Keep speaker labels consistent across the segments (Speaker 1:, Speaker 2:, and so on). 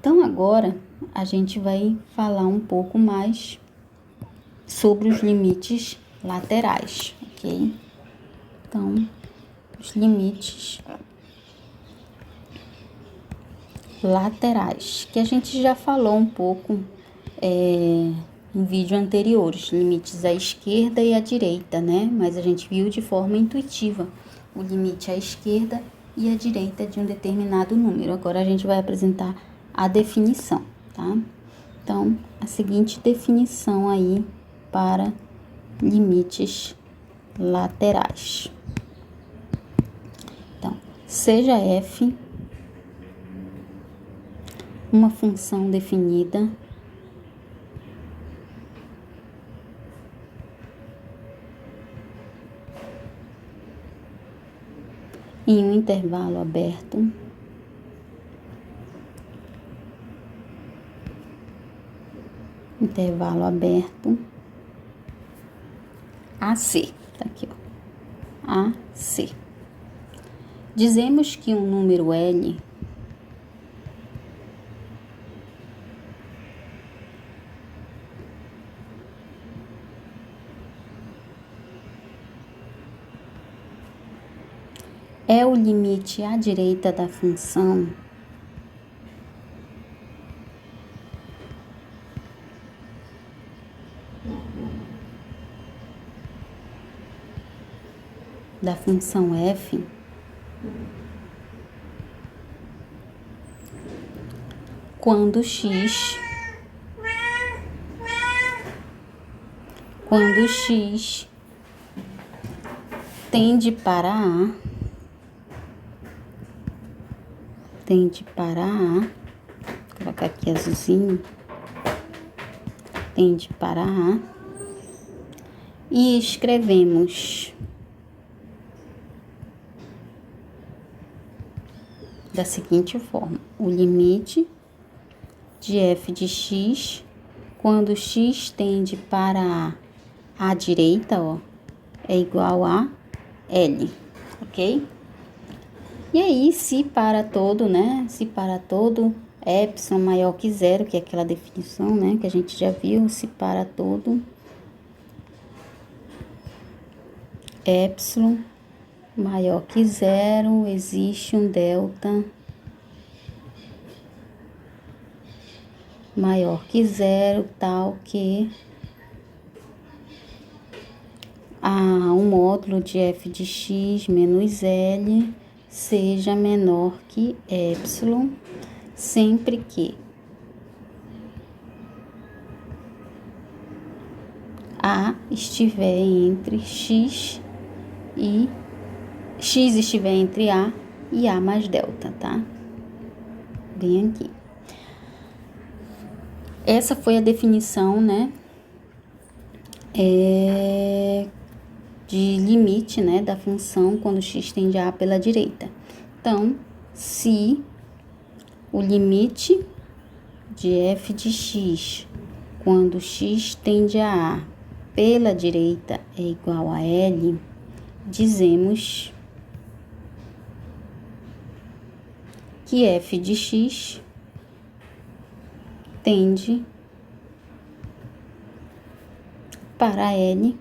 Speaker 1: Então, agora, a gente vai falar um pouco mais sobre os limites laterais, ok? Então, os limites laterais, que a gente já falou um pouco em vídeo anteriores, limites à esquerda e à direita, né? Mas a gente viu de forma intuitiva o limite à esquerda e à direita de um determinado número. Agora a gente vai apresentar a definição, tá? Então, a seguinte definição aí para limites laterais. Então, seja f uma função definida em um intervalo aberto AC, tá aqui, ó, AC. Dizemos que um número L é o limite à direita da função f quando x tende para A, vou colocar aqui azulzinho, tende para A, e escrevemos da seguinte forma: o limite de f de x quando x tende para a direita, ó, é igual a L, ok? E aí, se para todo, né? Se para todo epsilon maior que zero, que é aquela definição, né? Que a gente já viu, se para todo epsilon maior que zero, existe um delta maior que zero, tal que o módulo de f de x menos L seja menor que epsilon, sempre que A estiver entre x estiver entre A e A mais delta, tá? Bem aqui. Essa foi a definição, né? De limite, né, da função quando x tende a A pela direita. Então, se o limite de f de x quando x tende a A pela direita é igual a L, dizemos que f de x tende para L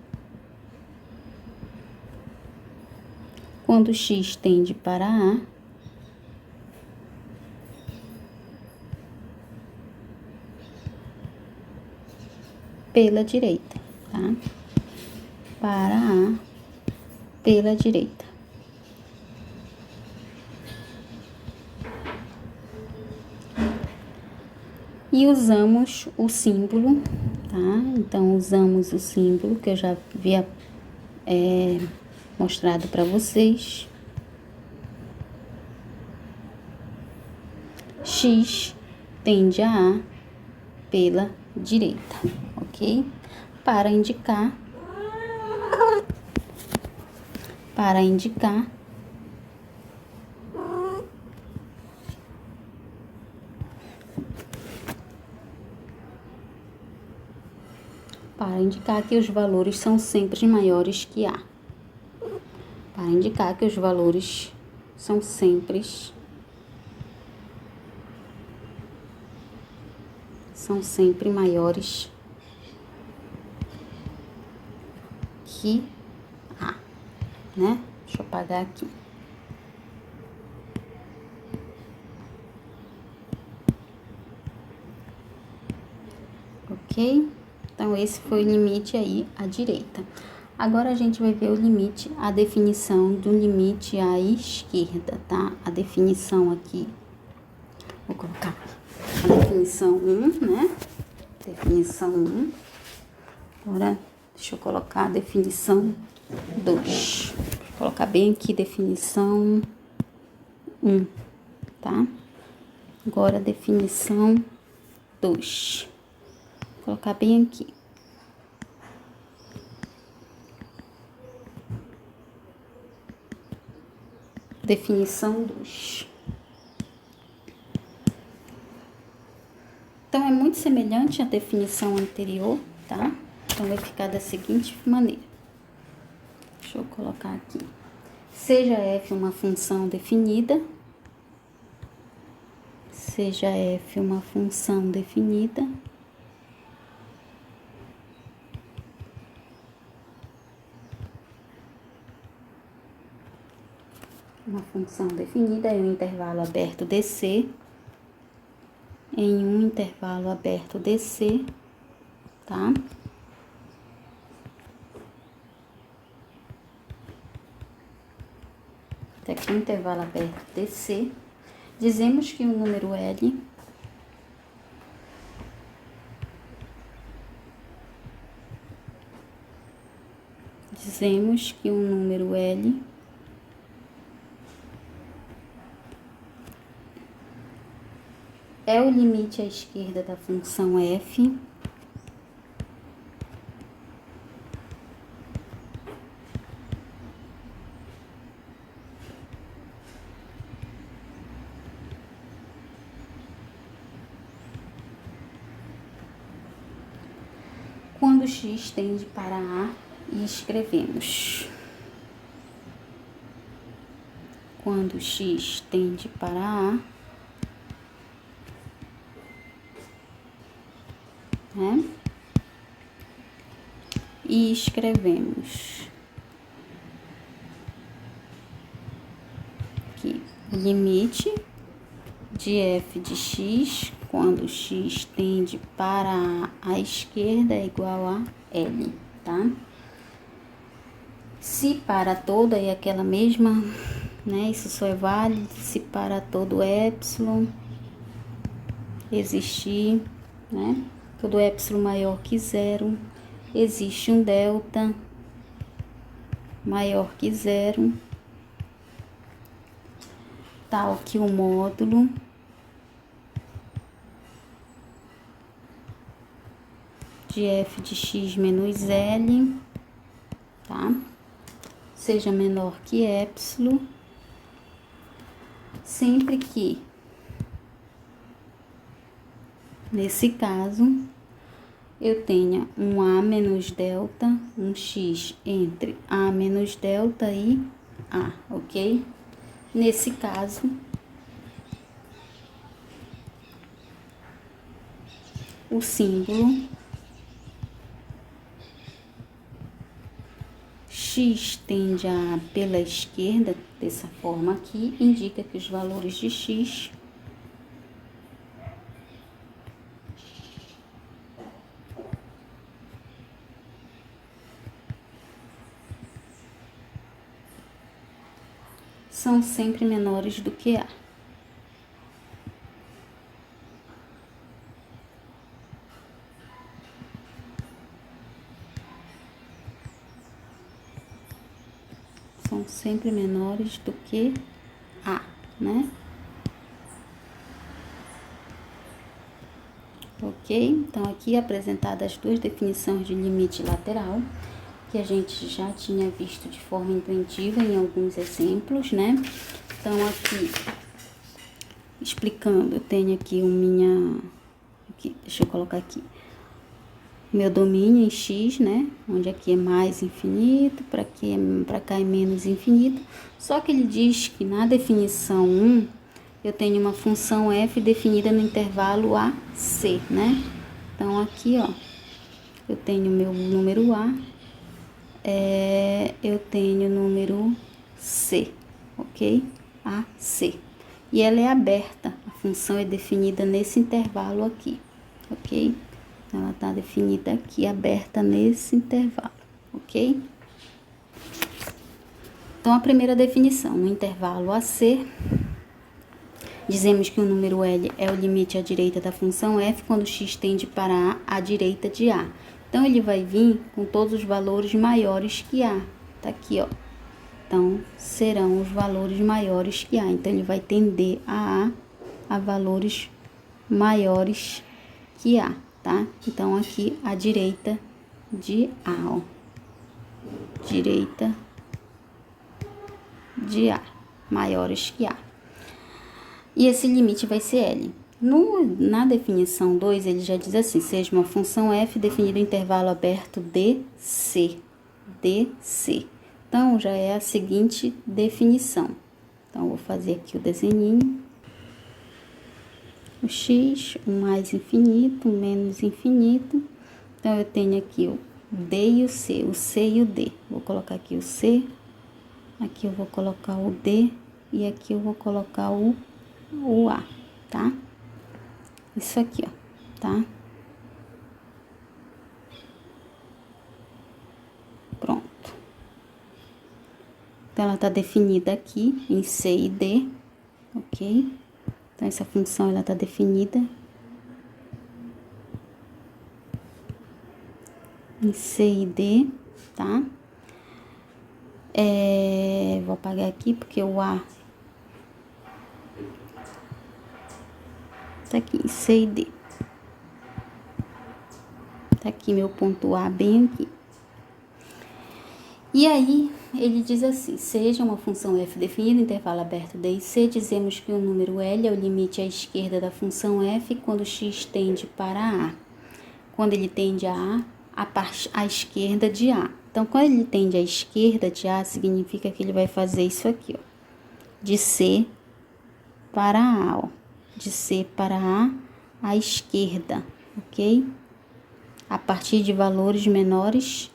Speaker 1: quando x tende para A pela direita, tá? Para A pela direita. E usamos o símbolo, tá? Então, usamos o símbolo que eu já havia mostrado para vocês. X tende a A pela direita, ok? Para indicar que os valores são sempre maiores que A. Para indicar que os valores são sempre são sempre maiores que A, né? Deixa eu apagar aqui. Ok? Então, esse foi o limite aí à direita. Agora, a gente vai ver o limite, a definição do limite à esquerda, tá? A definição aqui, vou colocar a definição 1, né? Definição 1. Agora, deixa eu colocar a definição 2. Vou colocar bem aqui, definição 1, tá? Agora, a definição 2. Vou colocar bem aqui. Definição 2. Então, é muito semelhante à definição anterior, tá? Então, vai ficar da seguinte maneira. Deixa eu colocar aqui. Seja f uma função definida. Seja f uma função definida. Uma função definida em um intervalo aberto DC, em um intervalo aberto DC, tá? Até aqui o intervalo aberto DC. Dizemos que o número L é o limite à esquerda da função f quando x tende para A e escrevemos. Quando x tende para A, né? E escrevemos aqui o limite de f de x quando x tende para a esquerda é igual a L, tá? Se para todo é aquela mesma, né? Isso só é válido se para todo epsilon existir, né? Todo epsilon maior que 0, existe um delta maior que 0, tal que o módulo de f de x menos L, tá? Seja menor que epsilon, sempre que, nesse caso, eu tenha um A menos delta, um X entre A menos delta e A, ok? Nesse caso, o símbolo x tende a A pela esquerda, dessa forma aqui, indica que os valores de x são sempre menores do que A. São sempre menores do que A, né? Ok? Então, aqui apresentadas as duas definições de limite lateral, que a gente já tinha visto de forma intuitiva em alguns exemplos, né? Então, aqui, explicando, eu tenho aqui deixa eu colocar aqui, meu domínio em x, né? Onde aqui é mais infinito, para cá é menos infinito. Só que ele diz que na definição 1, eu tenho uma função f definida no intervalo AC, né? Então, aqui, ó, eu tenho meu número A, eu tenho número C, ok? AC. E ela é aberta, a função é definida nesse intervalo aqui, ok? Ela tá definida aqui, aberta nesse intervalo, ok? Então, a primeira definição, no intervalo AC, dizemos que o número L é o limite à direita da função f quando x tende para A à direita de A. Então, ele vai vir com todos os valores maiores que A. Tá aqui, ó. Então, serão os valores maiores que A. Então, ele vai tender a valores maiores que A, tá? Então, aqui, a direita de A, ó. Direita de A, maiores que A. E esse limite vai ser L. Na definição 2, ele já diz assim, seja uma função f definida em intervalo aberto DC. DC. Então, já é a seguinte definição. Então, vou fazer aqui o desenhinho. O x, o mais infinito, o menos infinito. Então, eu tenho aqui o D e o C e o D. Vou colocar aqui o C, aqui eu vou colocar o D e aqui eu vou colocar o A, tá? Isso aqui, ó, tá? Pronto. Então, ela tá definida aqui em C e D, ok? Então, essa função, ela tá definida em C e D, tá? Vou apagar aqui porque o A tá aqui em C e D. Tá aqui meu ponto A bem aqui. E aí, ele diz assim, seja uma função f definida em intervalo aberto D e C, dizemos que o número L é o limite à esquerda da função f quando x tende para A. Quando ele tende a A, à esquerda de A. Então, quando ele tende à esquerda de A, significa que ele vai fazer isso aqui, ó. De C para A, ó. De C para A, à esquerda, ok? A partir de valores menores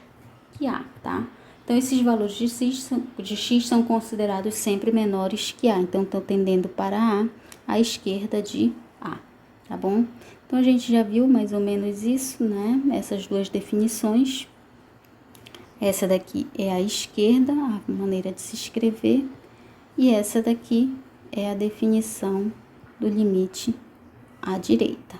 Speaker 1: que A, tá? Então, esses valores de x são considerados sempre menores que A. Então, estão tendendo para A, à esquerda de A, tá bom? Então, a gente já viu mais ou menos isso, né? Essas duas definições. Essa daqui é a esquerda, a maneira de se escrever. E essa daqui é a definição do limite à direita.